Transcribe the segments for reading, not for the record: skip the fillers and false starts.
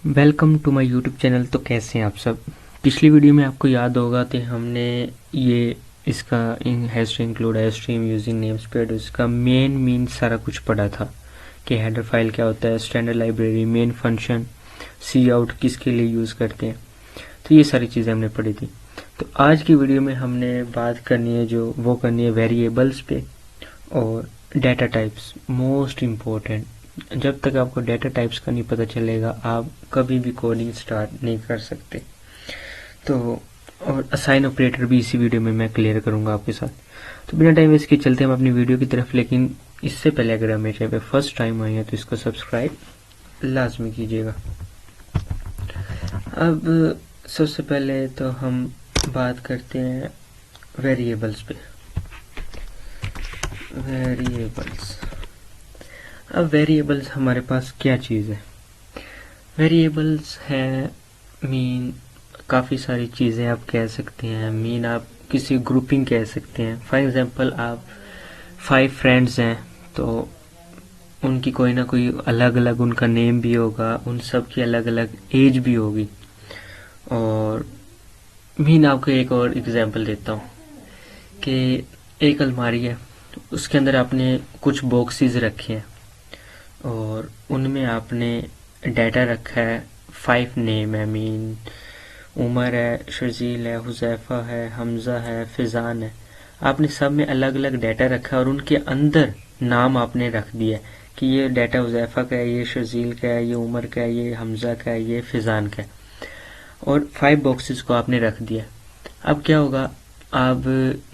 Welcome to my YouTube channel. तो कैसे हैं आप सब। पिछली वीडियो में आपको याद होगा कि हमने ये इसका hash to include hash stream using name space इसका मेन सारा कुछ पढ़ा था कि हेडर फाइल क्या होता है, स्टैंडर्ड लाइब्रेरी, मेन फंक्शन, सी आउट किसके लिए यूज़ करते हैं। तो ये सारी चीज़ें हमने पढ़ी थी। तो आज की वीडियो में हमने बात करनी है जो वो करनी है वेरिएबल्स पे और डाटा टाइप्स। मोस्ट इम्पोर्टेंट, जब तक आपको डाटा टाइप्स का नहीं पता चलेगा आप कभी भी कोडिंग स्टार्ट नहीं कर सकते। तो और असाइन ऑपरेटर भी इसी वीडियो में मैं क्लियर करूंगा आपके साथ। तो बिना टाइम वेस्ट के चलते हम अपनी वीडियो की तरफ, लेकिन इससे पहले अगर आप मेरे चैनल पे फर्स्ट टाइम आए हैं तो इसको सब्सक्राइब लाजमी कीजिएगा। अब सबसे पहले तो हम बात करते हैं वेरिएबल्स पे। वेरिएबल्स, अब वेरिएबल्स हमारे पास क्या चीज़ है। वेरिएबल्स है मीन काफ़ी सारी चीज़ें आप कह सकते हैं। मीन आप किसी ग्रुपिंग कह सकते हैं। फॉर एग्जांपल आप 5 फ्रेंड्स हैं तो उनकी कोई ना कोई अलग अलग उनका नेम भी होगा, उन सब की अलग अलग एज भी होगी। और मीन आपको एक और एग्जांपल देता हूँ कि एक अलमारी है, उसके अंदर आपने कुछ बॉक्सेस रखे हैं और उनमें आपने डाटा रखा है 5 नेम है। मीन उमर है, शर्जील है, हुज़ैफ़ा है, हमज़ा है, फिज़ान है। आपने सब में अलग अलग डाटा रखा है और उनके अंदर नाम आपने रख दिया कि ये डाटा हुज़ैफ़ा का है, ये शर्जील का है, ये उमर का है, ये हमज़ा का है, ये फिज़ान का है। और 5 बॉक्सेस को आपने रख दिया। अब क्या होगा, अब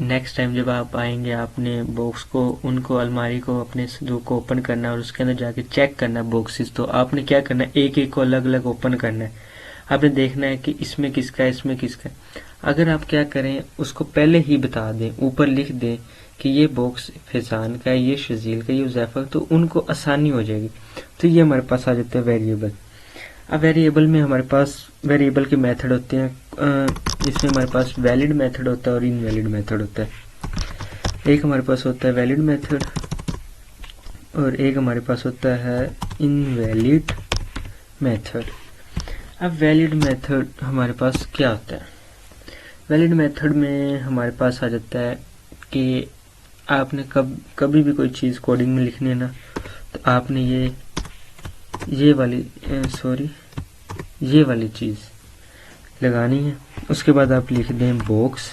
नेक्स्ट टाइम जब आप आएंगे आपने बॉक्स को, उनको अलमारी को अपने जो को ओपन करना है और उसके अंदर जाके चेक करना है बॉक्सेस। तो आपने क्या करना है, एक एक को अलग अलग ओपन करना है। आपने देखना है कि इसमें किसका है, इसमें किसका है। अगर आप क्या करें, उसको पहले ही बता दें, ऊपर लिख दें कि ये बॉक्स फैजान का है, ये शजील का, ये उज़ैफ़ा, तो उनको आसानी हो जाएगी। तो ये हमारे पास आ जाता है वेरिएबल। अब वेरिएबल में हमारे पास वेरिएबल के मेथड होते हैं। इसमें हमारे पास वैलिड मेथड होता है और इनवैलिड मेथड होता है। एक हमारे पास होता है वैलिड मेथड और एक हमारे पास होता है इनवैलिड मेथड। अब वैलिड मेथड हमारे पास क्या होता है। वैलिड मेथड में हमारे पास आ जाता है कि आपने कभी भी कोई चीज़ कोडिंग में लिखनी है ना, तो आपने ये वाली चीज़ लगानी है। उसके बाद आप लिख दें बॉक्स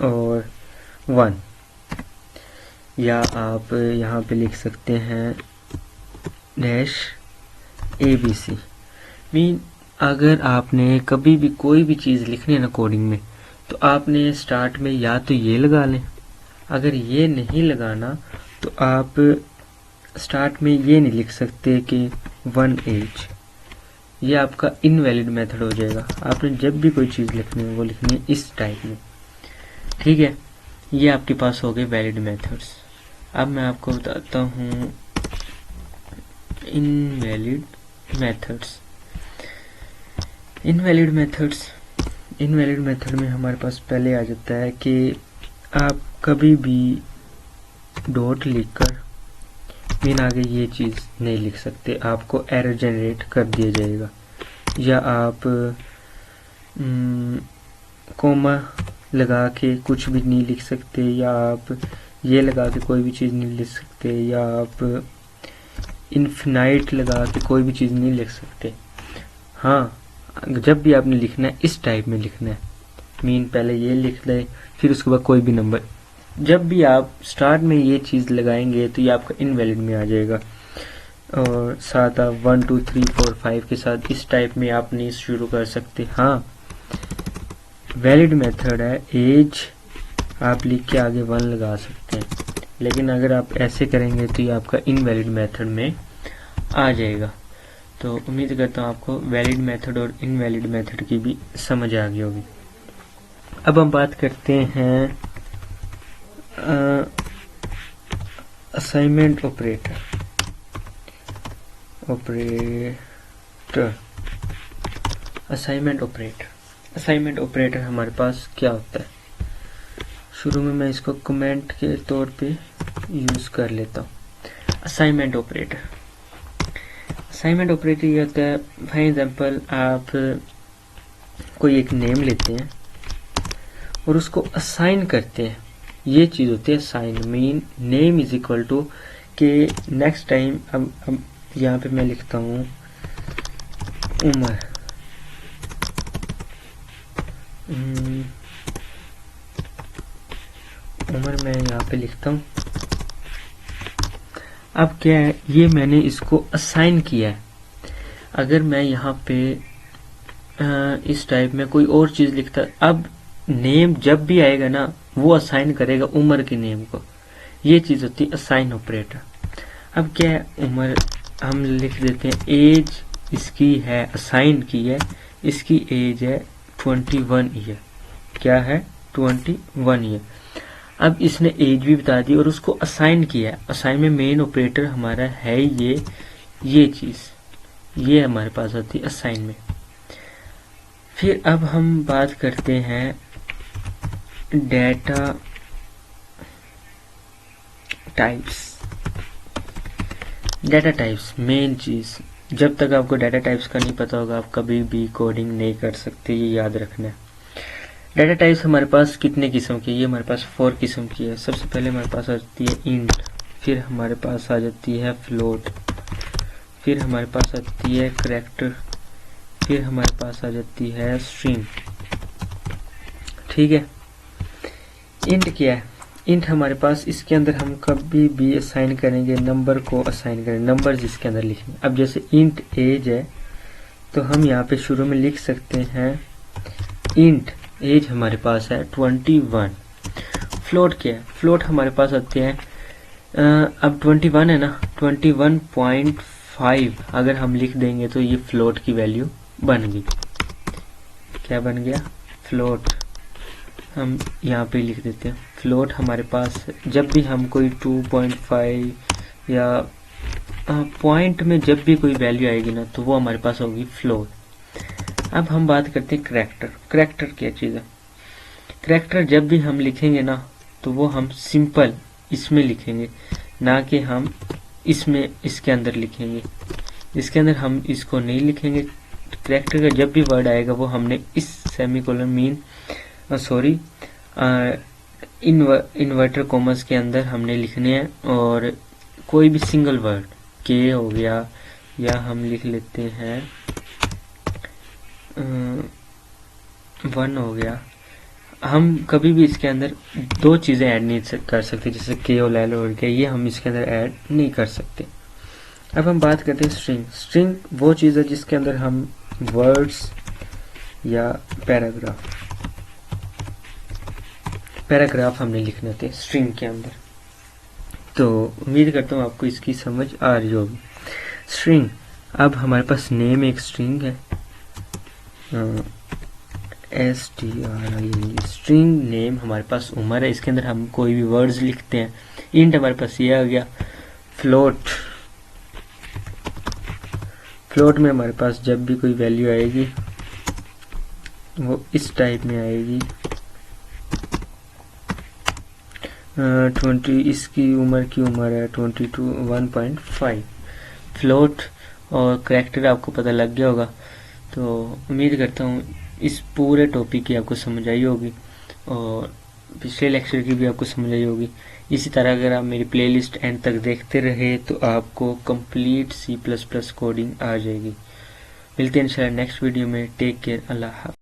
और 1, या आप यहाँ पे लिख सकते हैं डैश ABC। मीन अगर आपने कभी भी कोई भी चीज़ लिखनी है ना कोडिंग में, तो आपने स्टार्ट में या तो ये लगा लें। अगर ये नहीं लगाना तो आप स्टार्ट में ये नहीं लिख सकते कि 1H। ये आपका इनवैलिड मेथड हो जाएगा। आपने जब भी कोई चीज़ लिखनी है वो लिखनी है इस टाइप में, ठीक है। ये आपके पास हो गए वैलिड मेथड्स। अब मैं आपको बताता हूँ इनवैलिड मेथड्स। इनवैलिड मेथड में हमारे पास पहले आ जाता है कि आप कभी भी डॉट लिखकर मीन आगे ये चीज़ नहीं लिख सकते, आपको एरर जनरेट कर दिया जाएगा। या आप कोमा लगा के कुछ भी नहीं लिख सकते, या आप ये लगा के कोई भी चीज़ नहीं लिख सकते, या आप इन्फिनाइट लगा के कोई भी चीज़ नहीं लिख सकते। हाँ, जब भी आपने लिखना है इस टाइप में लिखना है। मीन पहले ये लिख ले, फिर उसके बाद कोई भी नंबर। जब भी आप स्टार्ट में ये चीज़ लगाएंगे तो ये आपका इनवैलिड में आ जाएगा। और साथ आप 1 2 3 4 5 के साथ इस टाइप में आप नहीं शुरू कर सकते। हाँ, वैलिड मेथड है एज, आप लिख के आगे 1 लगा सकते हैं, लेकिन अगर आप ऐसे करेंगे तो ये आपका इनवैलिड मेथड में आ जाएगा। तो उम्मीद करता हूँ आपको वैलिड मेथड और इनवैलिड मेथड की भी समझ आ गई होगी। अब हम बात करते हैं असाइनमेंट ऑपरेटर। असाइनमेंट ऑपरेटर हमारे पास क्या होता है। शुरू में मैं इसको कमेंट के तौर पे यूज़ कर लेता हूँ। असाइनमेंट ऑपरेटर असाइनमेंट ऑपरेटर ये होता है, फॉर एग्जाम्पल आप कोई एक नेम लेते हैं और उसको असाइन करते हैं, ये चीज़ होती है assign. Mean name is equal to के नेक्स्ट टाइम, अब यहाँ पे मैं लिखता हूँ उमर, उमर मैं यहाँ पे लिखता हूँ। अब क्या है, ये मैंने इसको असाइन किया है। अगर मैं यहाँ पे इस टाइप में कोई और चीज़ लिखता, अब नेम जब भी आएगा ना वो असाइन करेगा उमर के नेम को, ये चीज़ होती है असाइन ऑपरेटर। अब क्या है, उमर हम लिख देते हैं, एज इसकी है असाइन की है, इसकी एज है 21 ईयर। क्या है? 21 ईयर। अब इसने एज भी बता दी और उसको असाइन किया है। असाइन में मेन ऑपरेटर हमारा है ये चीज़, ये हमारे पास होती है असाइन में। फिर अब हम बात करते हैं data types. Data types main चीज़, जब तक आपको डाटा टाइप्स का नहीं पता होगा आप कभी भी कोडिंग नहीं कर सकते, ये याद रखना है। डाटा टाइप्स हमारे पास कितने किस्म की? ये हमारे पास 4 किस्म की है। सबसे पहले हमारे पास आती है इंट, फिर हमारे पास आ जाती है फ्लोट, फिर हमारे पास आती है करैक्टर, फिर हमारे पास आ जाती है स्ट्रिंग। ठीक है। इंट क्या है? इंट हमारे पास, इसके अंदर हम कभी भी असाइन करेंगे, नंबर को असाइन करेंगे, नंबर जिसके अंदर लिखेंगे। अब जैसे इंट एज है तो हम यहाँ पे शुरू में लिख सकते हैं इंट एज हमारे पास है 21। फ्लोट क्या है? फ्लोट हमारे पास आते हैं, अब 21 है ना, 21.5 अगर हम लिख देंगे तो ये फ्लोट की वैल्यू बन गई। क्या बन गया? फ्लोट। हम यहाँ पे लिख देते हैं फ्लोट। हमारे पास जब भी हम कोई 2.5 या पॉइंट में जब भी कोई वैल्यू आएगी ना तो वो हमारे पास होगी फ्लोट। अब हम बात करते हैं करैक्टर। करैक्टर क्या चीज़ है? करैक्टर जब भी हम लिखेंगे ना तो वो हम सिंपल इसमें लिखेंगे, ना कि हम इसमें इसके अंदर लिखेंगे। इसके अंदर हम इसको नहीं लिखेंगे। करैक्टर का जब भी वर्ड आएगा वो हमने इस सेमीकोलन मीन इन्वर्टर कॉमर्स के अंदर हमने लिखने हैं। और कोई भी सिंगल वर्ड, के हो गया, या हम लिख लेते हैं 1 हो गया, हम कभी भी इसके अंदर 2 चीज़ें ऐड नहीं कर सकते, जैसे के और लैल और के, ये हम इसके अंदर ऐड नहीं कर सकते। अब हम बात करते हैं स्ट्रिंग। स्ट्रिंग वो चीज़ है जिसके अंदर हम वर्ड्स या पैराग्राफ हमने लिखने थे स्ट्रिंग के अंदर। तो उम्मीद करता हूँ आपको इसकी समझ आ रही होगी। स्ट्रिंग, अब हमारे पास नेम एक स्ट्रिंग है, STRING। स्ट्रिंग नेम हमारे पास उमर है, इसके अंदर हम कोई भी वर्ड्स लिखते हैं। इंट हमारे पास ये आ गया। फ्लोट, फ्लोट में हमारे पास जब भी कोई वैल्यू आएगी वो इस टाइप में आएगी। 20, इसकी उम्र की उम्र है 21.5। फ्लोट और करैक्टर आपको पता लग गया होगा। तो उम्मीद करता हूँ इस पूरे टॉपिक की आपको समझ आई होगी और पिछले लेक्चर की भी आपको समझ आई होगी। इसी तरह अगर आप मेरी प्लेलिस्ट एंड तक देखते रहे तो आपको कंप्लीट C++ कोडिंग आ जाएगी। मिलते हैं इंशाल्लाह नेक्स्ट वीडियो में। टेक केयर, अल्लाह हाफ़िज़।